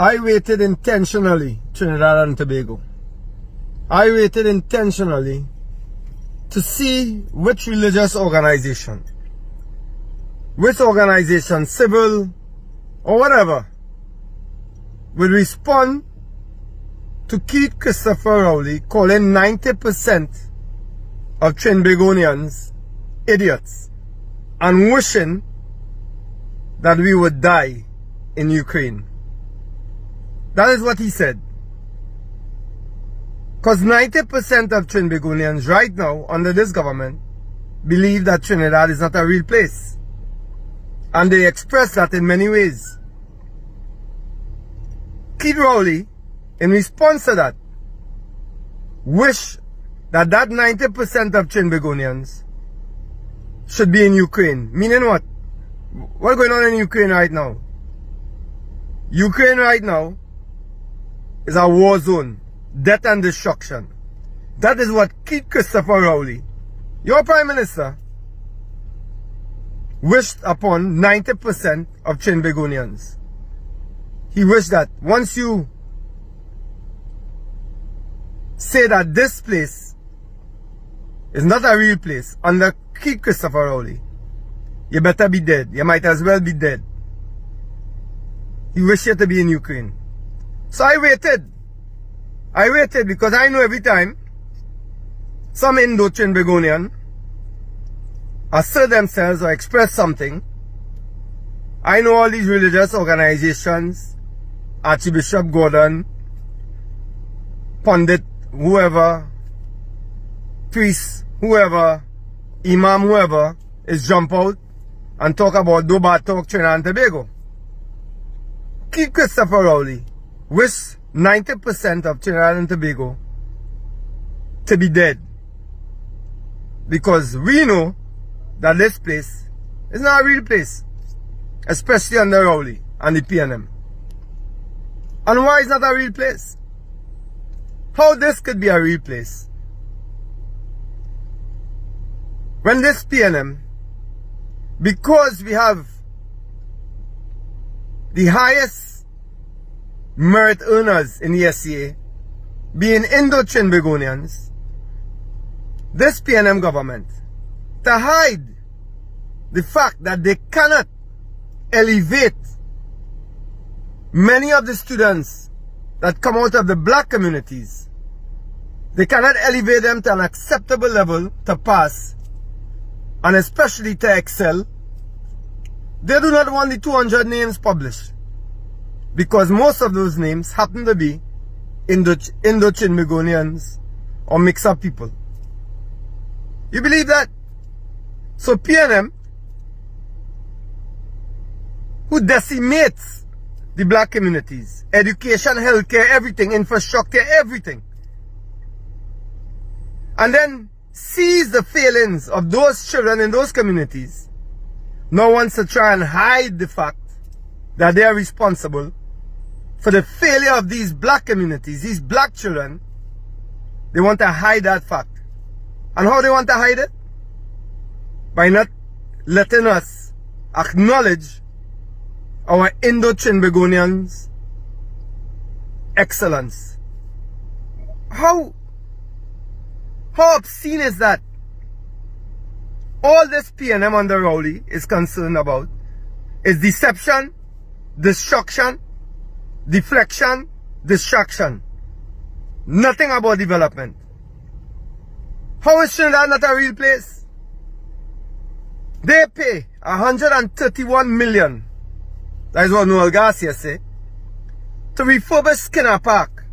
I waited intentionally, Trinidad and Tobago. I waited intentionally to see which religious organization, civil or whatever, would respond to Keith Christopher Rowley calling 90% of Trinbagonians idiots and wishing that we would die in Ukraine. That is what he said. Because 90% of Trinbagonians right now under this government believe that Trinidad is not a real place. And they express that in many ways. Keith Rowley, in response to that, wish that 90% of Trinbagonians should be in Ukraine. Meaning what? What's going on in Ukraine right now? Ukraine right now is a war zone. Death and destruction. That is what Keith Christopher Rowley, your Prime Minister, wished upon 90% of Trinbagonians. He wished that once you say that this place is not a real place under Keith Christopher Rowley, you better be dead. You might as well be dead. He wished you to be in Ukraine. So I waited. I waited because I know every time some Indo-Trinbagonian assert themselves or express something, I know all these religious organizations, Archbishop Gordon, Pundit, whoever, priest, whoever, imam, whoever, is jump out and talk about do bad talk Trinidad and Tobago. Keith Christopher Rowley wish 90% of Trinidad and Tobago to be dead. Because we know that this place is not a real place. Especially under Rowley and the PNM. And why is not a real place? How this could be a real place? When this PNM, because we have the highest merit earners in the SCA, being Indo-Trinbagonians, this PNM government, to hide the fact that they cannot elevate many of the students that come out of the black communities, they cannot elevate them to an acceptable level to pass, and especially to excel. They do not want the 200 names published, because most of those names happen to be Indo-Trinbagonians or mix-up people. You believe that? So PNM, who decimates the black communities, education, healthcare, everything, infrastructure, everything, and then sees the failings of those children in those communities, now wants to try and hide the fact that they are responsible for the failure of these black communities, these black children. They want to hide that fact. And how they want to hide it? By not letting us acknowledge our Indo-Trinbagonians' excellence. How obscene is that? All this PNM under Rowley is concerned about is deception, destruction, deflection, distraction. Nothing about development. How is Trinidad not a real place? They pay 131 million, that is what Noel Garcia say, to refurbish Skinner Park.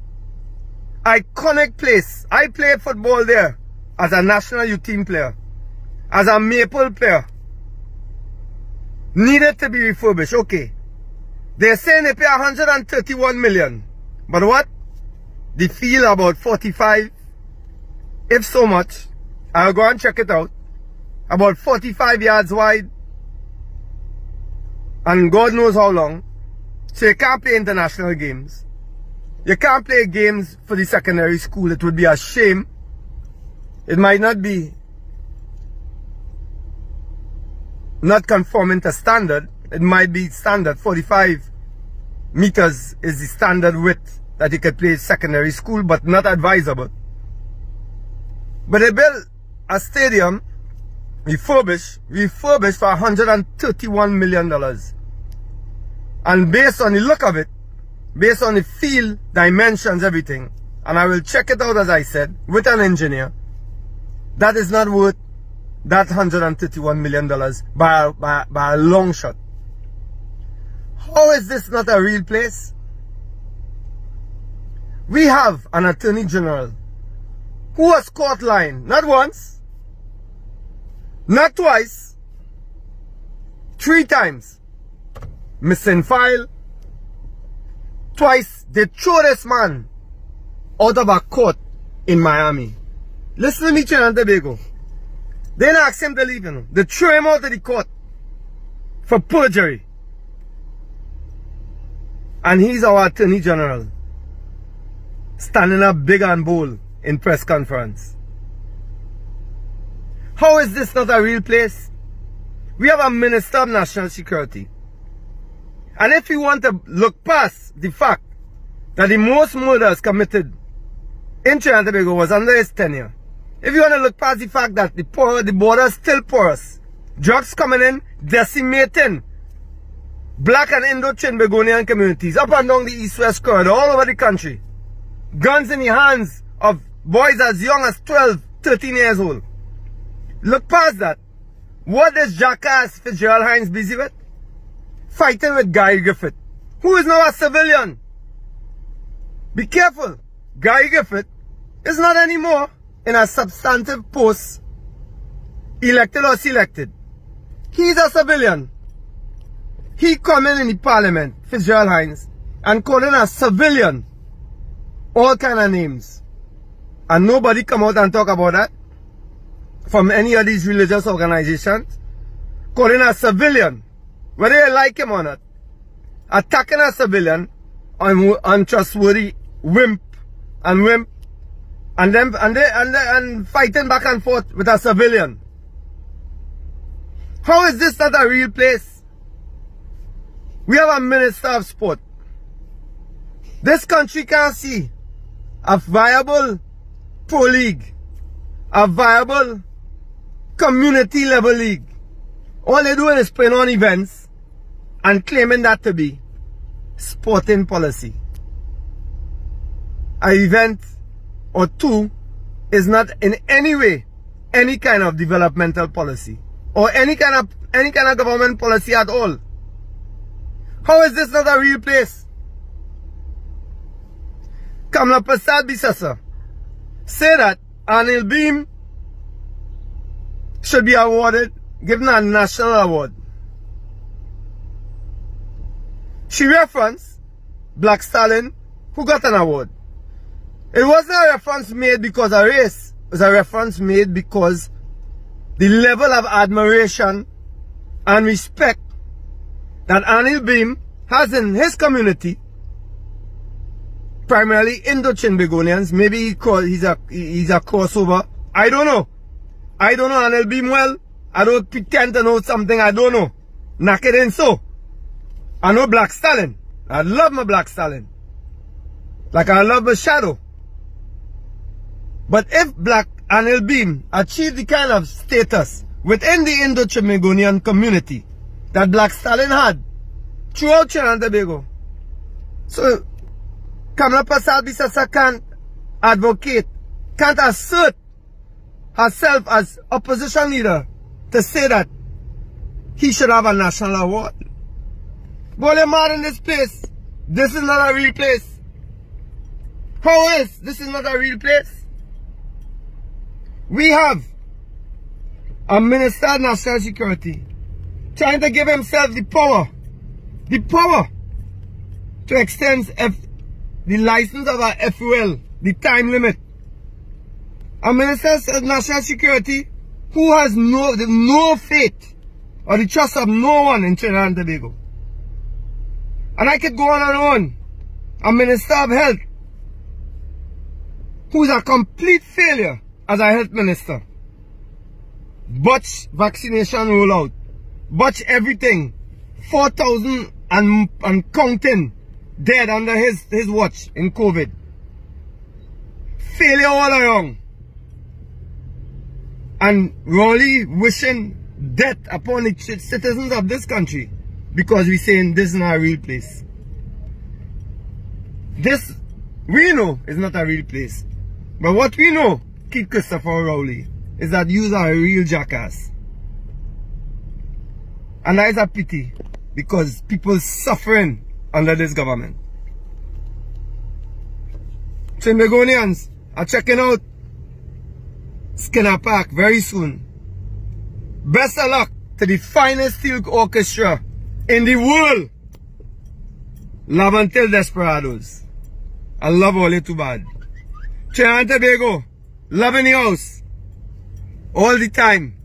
Iconic place. I played football there as a national youth team player, as a Maple player. Needed to be refurbished. Okay. They're saying they pay 131 million. But what? They feel about 45, if so much. I'll go and check it out. About 45 yards wide. And God knows how long. So you can't play international games. You can't play games for the secondary school. It would be a shame. It might not be not conforming to standard. It might be standard 45 meters is the standard width that you could play secondary school, but not advisable. But they built a stadium, refurbished for $131 million. And based on the look of it, based on the field, dimensions, everything, and I will check it out, as I said, with an engineer, that is not worth that $131 million by a long shot. How is this not a real place? We have an Attorney General who was caught lying, not once, not twice, 3 times. Missing file. Twice, they threw this man out of a court in Miami. Listen to me, Trinidad and Tobago. They didn't ask him to leave, you know. They threw him out of the court for perjury. And he's our Attorney General, standing up big and bold in press conference. How is this not a real place? We have a Minister of National Security. And if you want to look past the fact that the most murders committed in Trinidad and Tobago was under his tenure, if you want to look past the fact that the border is still porous, drugs coming in, decimating Black and Indo-Trinbagonian communities up and down the east-west corridor all over the country, guns in the hands of boys as young as 12, 13 years old. Look past that. What is jackass Fitzgerald Hines busy with? Fighting with Gary Griffith, who is now a civilian. Be careful. Gary Griffith is not anymore in a substantive post, elected or selected. He's a civilian. He coming in the parliament, Fitzgerald Hines, and calling a civilian all kind of names. And nobody come out and talk about that from any of these religious organizations. Calling a civilian, whether you like him or not, attacking a civilian, untrustworthy wimp, and fighting back and forth with a civilian. How is this not a real place? We have a Minister of Sport. This country can't see a viable pro league, a viable community level league. All they're doing is putting on events and claiming that to be sporting policy. An event or two is not in any way any kind of developmental policy or any kind of government policy at all. How is this not a real place? Kamla Prasad Bisasa say that Anil Beam should be awarded, given a national award. She referenced Black Stalin, who got an award. It wasn't a reference made because of race. It was a reference made because the level of admiration and respect that Anil Beam has in his community, primarily Indo-Trinbagonians. Maybe he's a crossover. I don't know. I don't know Anil Beam well. I don't pretend to know something I don't know. Knock it in so. I know Black Stalin. I love my Black Stalin. Like I love my Shadow. But if Black Anil Beam achieved the kind of status within the Indo-Trinbagonian community that Black Stalin had throughout Trinidad and Tobago, so Kamla Prasad Bisasa can't advocate, can't assert herself as opposition leader to say that he should have a national award. Boy, they're mad in this place. This is not a real place. How is this is not a real place? We have a Minister of National Security trying to give himself the power to extend the license of a FUL, the time limit. A Minister of National Security who has no faith or the trust of no one in Trinidad and Tobago. And I could go on and on. A Minister of Health who is a complete failure as a health minister. Botch vaccination rollout. Botch everything. 4,000 and counting dead under his watch in COVID. Failure all around. And ROWLEY wishing death upon the citizens of this country because we saying this is not a real place. This, we know, is not a real place. But what we know, Keith Christopher ROWLEY, is that you are a real jackass. And that is a pity because people suffering under this government. Trinidadians are checking out Skinner Park very soon. Best of luck to the finest steel orchestra in the world. Love until Desperados. I love ROWLEY too bad. TRINIDAD and TOBAGO, love in the house. All the time.